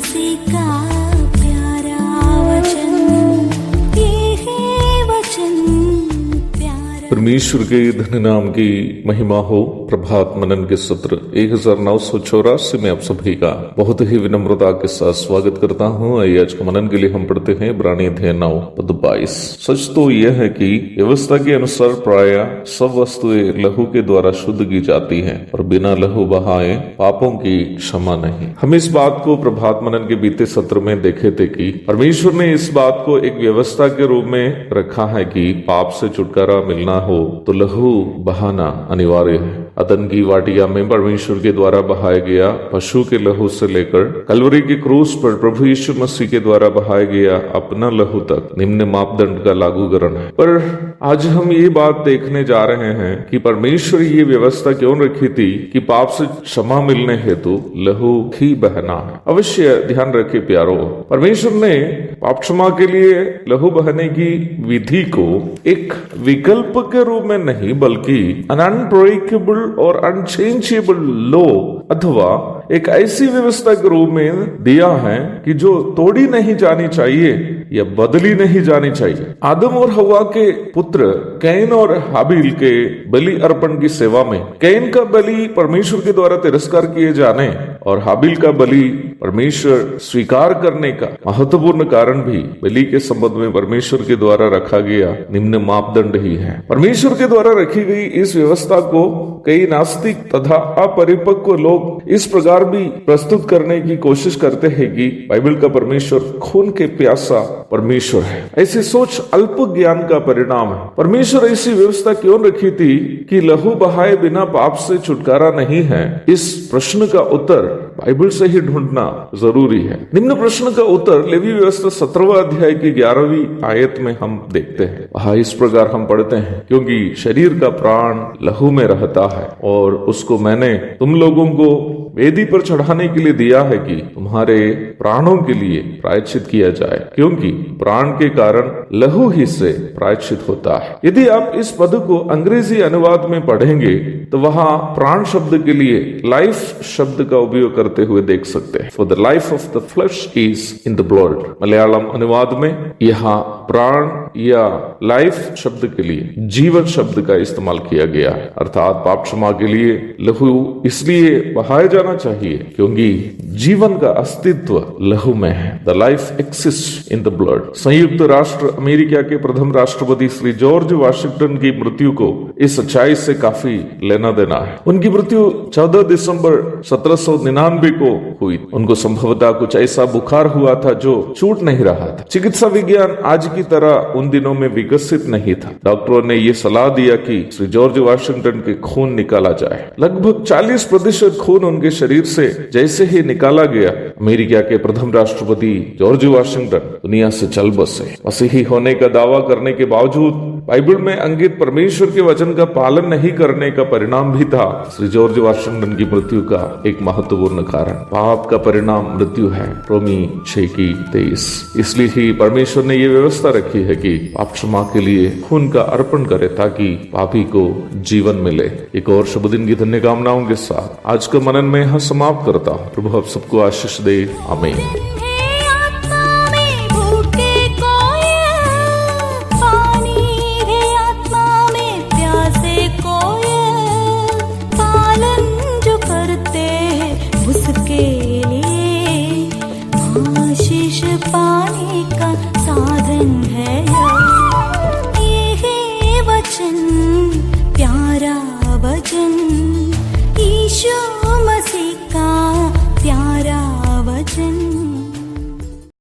तुलसी का प्यारा वचन, ये है वचन प्यारा। परमेश्वर के धन्य नाम की महिमा हो। प्रभात मनन के सत्र 1984 में आप सभी का बहुत ही विनम्रता के साथ स्वागत करता हूँ। आइए आज के मनन के लिए हम पढ़ते हैं इब्रानी अध्याय 9 पद 22। सच तो यह है कि व्यवस्था के अनुसार प्राय सब वस्तुएं लहू के द्वारा शुद्ध की जाती हैं, और बिना लहू बहाए पापों की क्षमा नहीं। हम इस बात को प्रभात मनन के बीते सत्र में देखे थे कि परमेश्वर ने इस बात को एक व्यवस्था के रूप में रखा है कि पाप से छुटकारा मिलना हो तो लहू बहाना अनिवार्य है। अदन की वाटिका में परमेश्वर के द्वारा बहाया गया पशु के लहू से लेकर कलवरी के क्रूस पर प्रभु यीशु मसीह के द्वारा बहाया गया अपना लहू तक निम्न मापदंड का लागूकरण है। पर आज हम ये बात देखने जा रहे हैं कि परमेश्वर ये व्यवस्था क्यों रखी थी कि पाप से क्षमा मिलने हेतु लहू ही बहना है। अवश्य ध्यान रखे प्यारो, परमेश्वर ने पाप क्षमा के लिए लहू बहने की विधि को एक विकल्प के रूप में नहीं बल्कि अनब्रेकेबल और अनचेंजेबल लॉ अथवा एक ऐसी व्यवस्था के रूप में दिया है कि जो तोड़ी नहीं जानी चाहिए या बदली नहीं जानी चाहिए। आदम और हवा के पुत्र कैन और हाबिल के बलि अर्पण की सेवा में कैन का बलि परमेश्वर के द्वारा तिरस्कार किए जाने और हाबिल का बलि परमेश्वर स्वीकार करने का महत्वपूर्ण कारण भी बलि के संबंध में परमेश्वर के द्वारा रखा गया निम्न मापदंड ही है। परमेश्वर के द्वारा रखी गई इस व्यवस्था को कई नास्तिक तथा अपरिपक्व लोग इस प्रकार भी प्रस्तुत करने की कोशिश करते हैं कि बाइबल का परमेश्वर खून के प्यासा परमेश्वर है। ऐसी सोच अल्प ज्ञान का परिणाम है। परमेश्वर ऐसी व्यवस्था क्यों रखी थी कि लहू बहाए बिना पाप से छुटकारा नहीं है? इस प्रश्न का उत्तर बाइबल से ही ढूंढना जरूरी है। निम्न प्रश्न का उत्तर लेवी व्यवस्था 17वां अध्याय की 11वीं आयत में हम देखते हैं। वहां इस प्रकार हम पढ़ते हैं, क्योंकि शरीर का प्राण लहू में रहता है और उसको मैंने तुम लोगों को वेदी पर चढ़ाने के लिए दिया है कि तुम्हारे प्राणों के लिए प्रायश्चित किया जाए, क्योंकि प्राण के कारण लहू ही से प्रायश्चित होता है। यदि आप इस पद को अंग्रेजी अनुवाद में पढ़ेंगे तो वहां प्राण शब्द के लिए लाइफ शब्द का उपयोग करते हुए देख सकते हैं। For the life of the flesh is in the blood. Malayalam अनुवाद में यहाँ प्राण या लाइफ शब्द के लिए जीवन शब्द का इस्तेमाल किया गया है, अर्थात पाप क्षमा के लिए लहू इसलिए बहाया जाना चाहिए क्योंकि जीवन का अस्तित्व लहू में है। The life exist in the blood. संयुक्त राष्ट्र अमेरिका के प्रथम राष्ट्रपति श्री जॉर्ज वाशिंगटन की मृत्यु को इस सच्चाई से काफी लेना देना है। उनकी मृत्यु 14 दिसंबर 1799 को हुई। उनको संभवतः कुछ ऐसा बुखार हुआ था जो छूट नहीं रहा था। चिकित्सा विज्ञान आज की तरह उन दिनों में विकसित नहीं था। डॉक्टरों ने यह सलाह दिया कि श्री जॉर्ज वाशिंगटन के खून निकाला जाए। लगभग 40% खून उनके शरीर से जैसे ही निकाला गया, अमेरिका के प्रथम राष्ट्रपति जॉर्ज वाशिंगटन दुनिया से चल बसे। मसीही होने का दावा करने के बावजूद बाइबल में अंकित परमेश्वर के वचन का पालन नहीं करने का परिणाम भी था श्री जॉर्ज वाशिंगटन की मृत्यु का एक महत्वपूर्ण कारण। पाप का परिणाम मृत्यु है, रोमी 6:23। इसलिए ही परमेश्वर ने यह व्यवस्था रखी है कि पाप क्षमा के लिए खून का अर्पण करे ताकि पापी को जीवन मिले। एक और शुभ दिन की धन्य कामनाओं के साथ आज का मनन में यहाँ समाप्त करता हूँ। प्रभु आप सबको आशीष दे। आमीन।